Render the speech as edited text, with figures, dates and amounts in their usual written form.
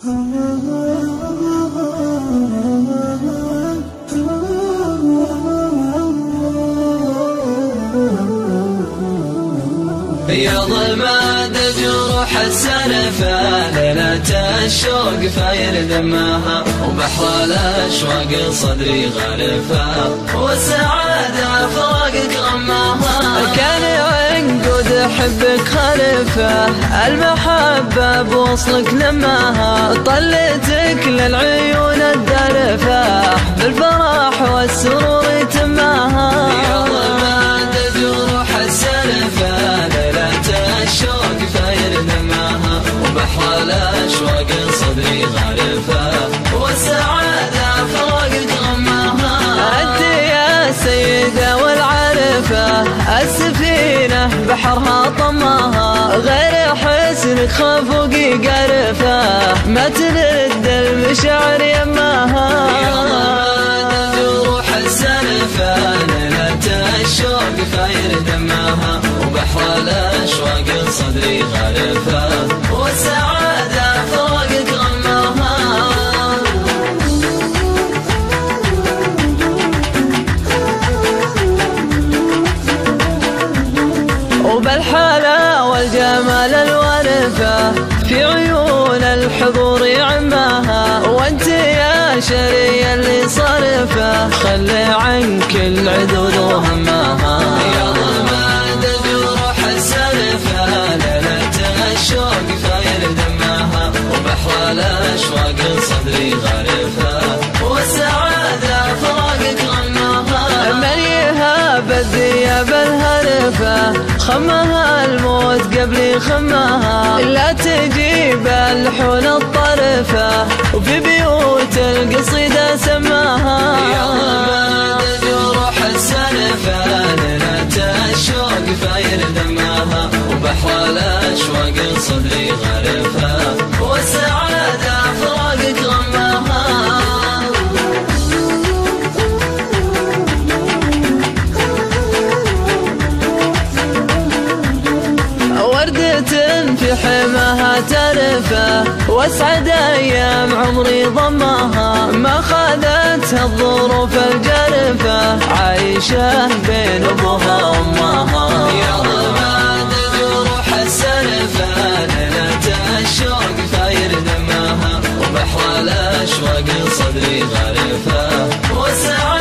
يا ضماد جروح السلفة ليلة الشوق فاير دمها، وبحر الأشواق صدري غالفة، والسعادة فراقك غماها. كان عنقود حبك خلفه، المحبة بوصلك نماها، طلتك للعيون الدارفة، بالفرح والسرور تماها. يا ضماد جروح السلفة ليلة الشوق فاير دماها، وبحر الأشواق صدري غالفة، والسعادة فراقك غماها. أنت يا سيدة والعارفة، السفينة بحرها طماها، غير حسنك خفوقي قرفة، ما تلد المشاعر يماها. يا ضماد جروح السلفة ليلة الشوق فاير دماها، وبحر الأشواق صدري غالفة، والسعادة فراقك غماها. وبالحلا والجمال الورفة، في عيون الحضور عماها، وانت يا شري اللي صرفه، خلي عنك العدود وهماها. يا ضماد جروح السلفة ليلة الشوق فاير دماها، وبحر الأشواق صدري غالفة، والسعادة فراقك غماها. من يهاب الذياب الهرفة، خمها الموت قبل خماها، لا تجيب الحون الطرفة، وفي بيوت القصيدة سماها. يا ضماد جروح السلفة ليلة الشوق فاير دماها، وبحر الأشواق صدري غالفة، والسعادة فراقك غماها. وردة في حماها ترفة، واسعد ايام عمري ضماها، ما خذتها الظروف الجرفة، عايشة بين ابوها وامها. يا ضماد جروح السلفة ليلة الشوق فاير دماها، وبحر الأشواق صدري غالفة، والسعادة